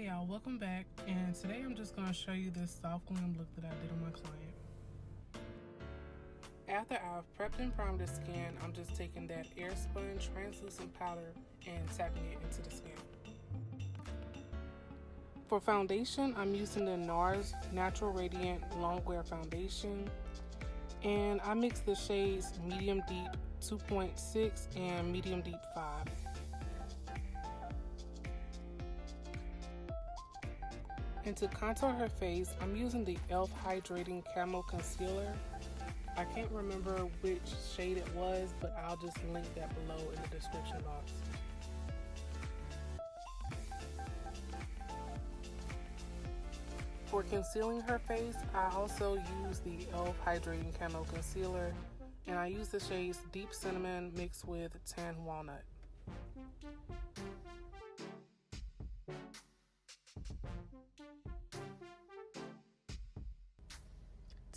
y'all, welcome back, and today I'm just going to show you this soft glam look that I did on my client. After I've prepped and primed the skin, I'm just taking that air sponge translucent powder and tapping it into the skin. For foundation, I'm using the NARS Natural Radiant Long Wear Foundation, and I mix the shades Medium Deep 2.6 and Medium Deep 5. And to contour her face, I'm using the e.l.f. Hydrating Camo Concealer. I can't remember which shade it was, but I'll just link that below in the description box. For concealing her face, I also use the e.l.f. Hydrating Camo Concealer, and I use the shades Deep Cinnamon mixed with Tan Walnut.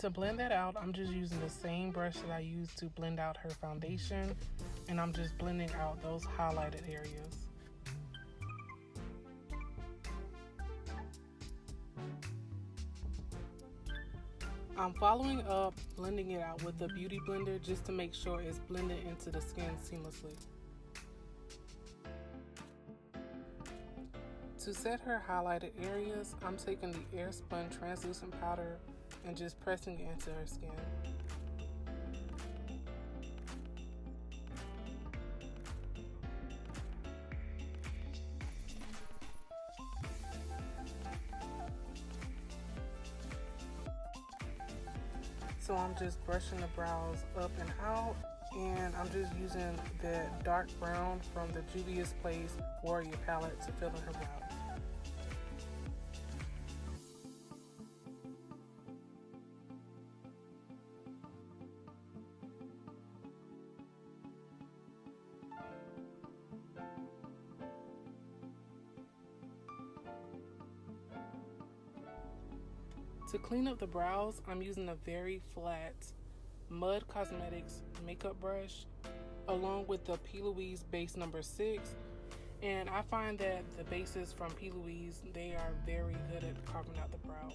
To blend that out, I'm just using the same brush that I used to blend out her foundation, and I'm just blending out those highlighted areas. I'm following up blending it out with the Beauty Blender just to make sure it's blended into the skin seamlessly. To set her highlighted areas, I'm taking the Air Sponge translucent powder and just pressing it into her skin. So I'm just brushing the brows up and out, and I'm just using the dark brown from the Juvia's Place Warrior palette to fill in her brows. To clean up the brows, I'm using a very flat Mud Cosmetics makeup brush along with the P. Louise base number 6. And I find that the bases from P. Louise, they are very good at carving out the brows.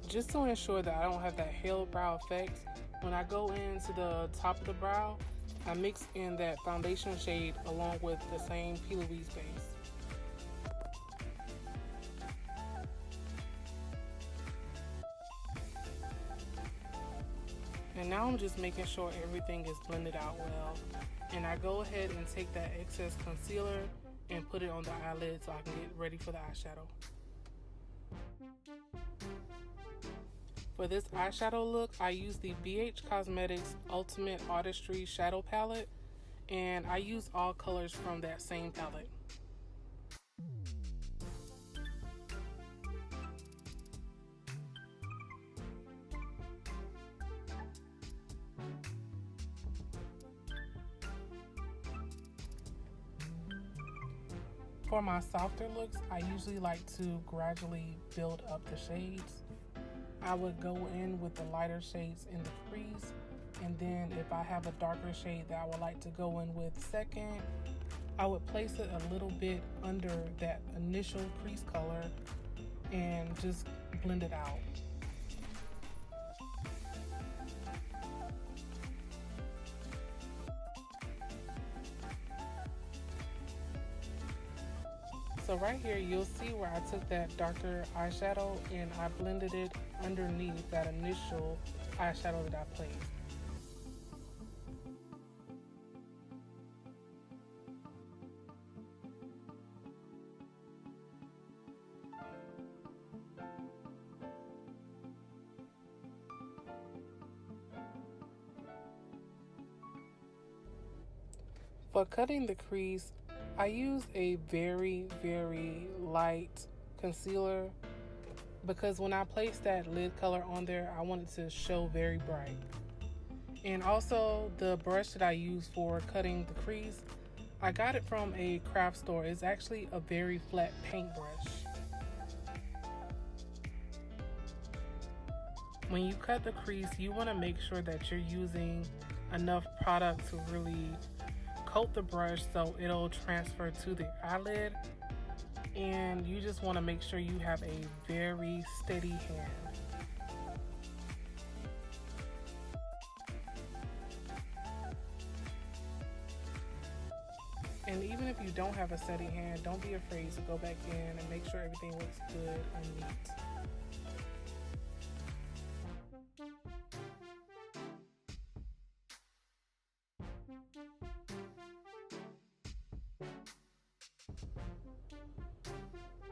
Just to ensure that I don't have that halo brow effect, when I go into the top of the brow, I mix in that foundation shade along with the same P. Louise base. And now I'm just making sure everything is blended out well. And I go ahead and take that excess concealer and put it on the eyelid so I can get ready for the eyeshadow. For this eyeshadow look, I use the BH Cosmetics Ultimate Artistry Shadow Palette, and I use all colors from that same palette. For my softer looks, I usually like to gradually build up the shades. I would go in with the lighter shades in the crease, and then if I have a darker shade that I would like to go in with second, I would place it a little bit under that initial crease color and just blend it out. So right here, you'll see where I took that darker eyeshadow and I blended it underneath that initial eyeshadow that I placed. For cutting the crease, I use a very, very light concealer because when I placed that lid color on there, I wanted to show very bright. And also the brush that I use for cutting the crease, I got it from a craft store. It's actually a very flat paintbrush. When you cut the crease, you want to make sure that you're using enough product to really coat the brush so it'll transfer to the eyelid. And you just want to make sure you have a very steady hand. And even if you don't have a steady hand, don't be afraid to go back in and make sure everything looks good and neat.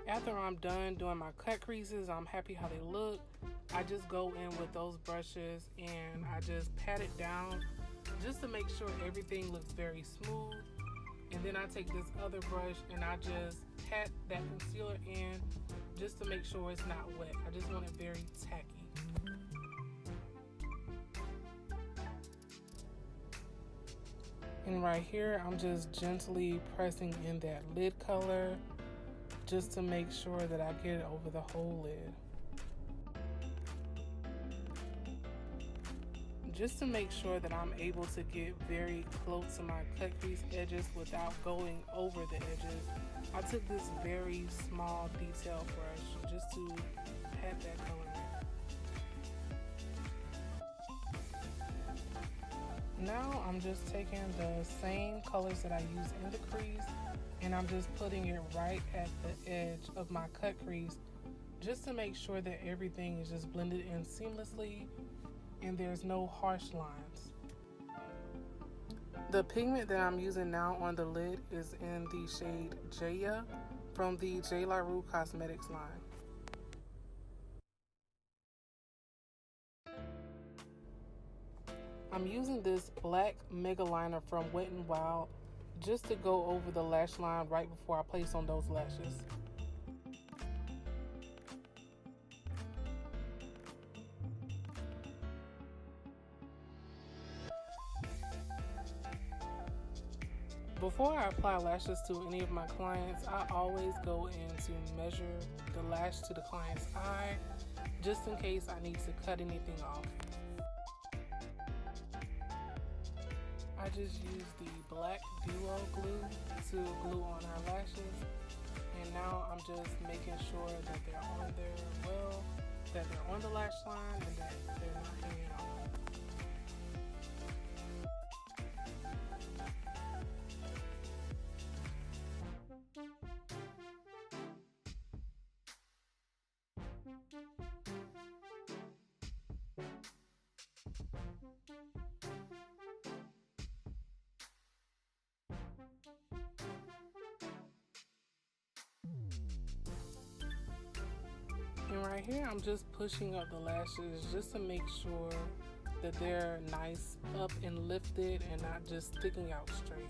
After I'm done doing my cut creases, I'm happy how they look. I just go in with those brushes and I just pat it down just to make sure everything looks very smooth. And then I take this other brush and I just pat that concealer in just to make sure it's not wet. I just want it very tacky. And right here, I'm just gently pressing in that lid color just to make sure that I get it over the whole lid. Just to make sure that I'm able to get very close to my cut crease edges without going over the edges, I took this very small detail brush just to pat that color in. Now I'm just taking the same colors that I use in the crease and I'm just putting it right at the edge of my cut crease just to make sure that everything is just blended in seamlessly and there's no harsh lines. The pigment that I'm using now on the lid is in the shade Jaya from the Girlll Cosmetics line. I'm using this black mega liner from Wet n Wild just to go over the lash line right before I place on those lashes. Before I apply lashes to any of my clients, I always go in to measure the lash to the client's eye, just in case I need to cut anything off. I just use the black duo glue to glue on her lashes, and now I'm just making sure that they're on there well, that they're on the lash line, and that they're not hanging off. And right here, I'm just pushing up the lashes just to make sure that they're nice up and lifted and not just sticking out straight.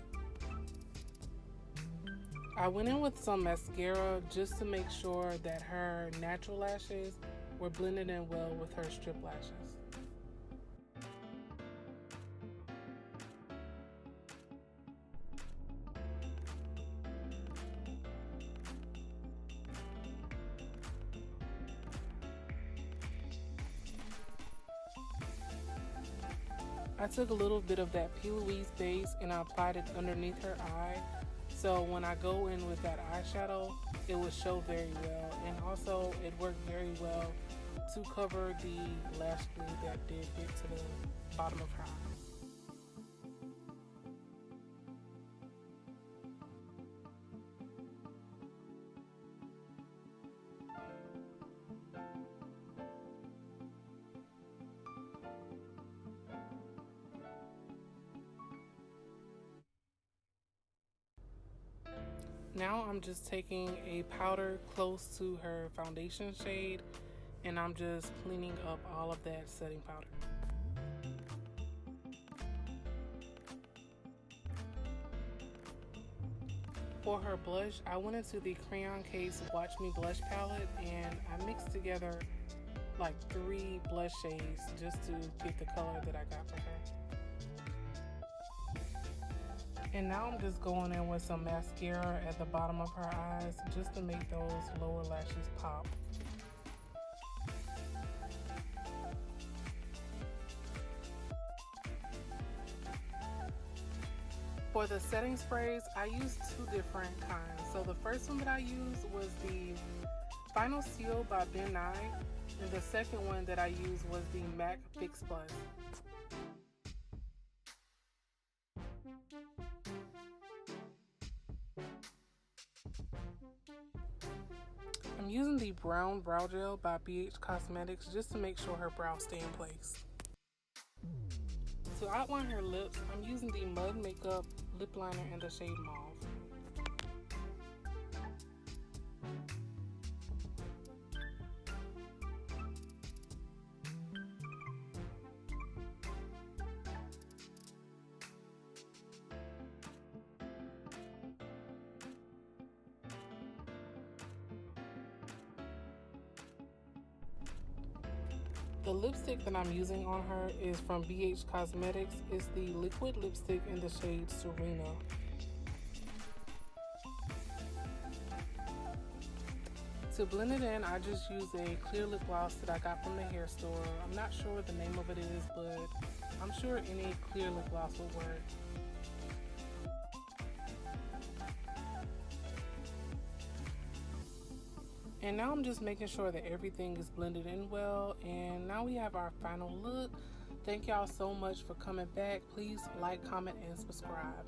I went in with some mascara just to make sure that her natural lashes were blended in well with her strip lashes. I took a little bit of that P. Louise base and I applied it underneath her eye. So when I go in with that eyeshadow, it will show very well. And also it worked very well to cover the lash glue that did get to the bottom of her eye. Now I'm just taking a powder close to her foundation shade and I'm just cleaning up all of that setting powder. For her blush, I went into the Crayon Case Watch Me Blush palette and I mixed together like 3 blush shades just to get the color that I got for her. And now I'm just going in with some mascara at the bottom of her eyes just to make those lower lashes pop. For the setting sprays, I used two different kinds. So the first one that I used was the Final Seal by Ben Nye, and the second one that I used was the MAC Fix Plus. I'm using the Brown Brow Gel by BH Cosmetics just to make sure her brows stay in place. To outline her lips, I'm using the Mud Makeup Lip Liner in the shade Mauve. The lipstick that I'm using on her is from BH Cosmetics. It's the liquid lipstick in the shade Serena. To blend it in, I just use a clear lip gloss that I got from the hair store. I'm not sure what the name of it is, but I'm sure any clear lip gloss will work. And now I'm just making sure that everything is blended in well, and now we have our final look. Thank y'all so much for coming back. Please like, comment, and subscribe.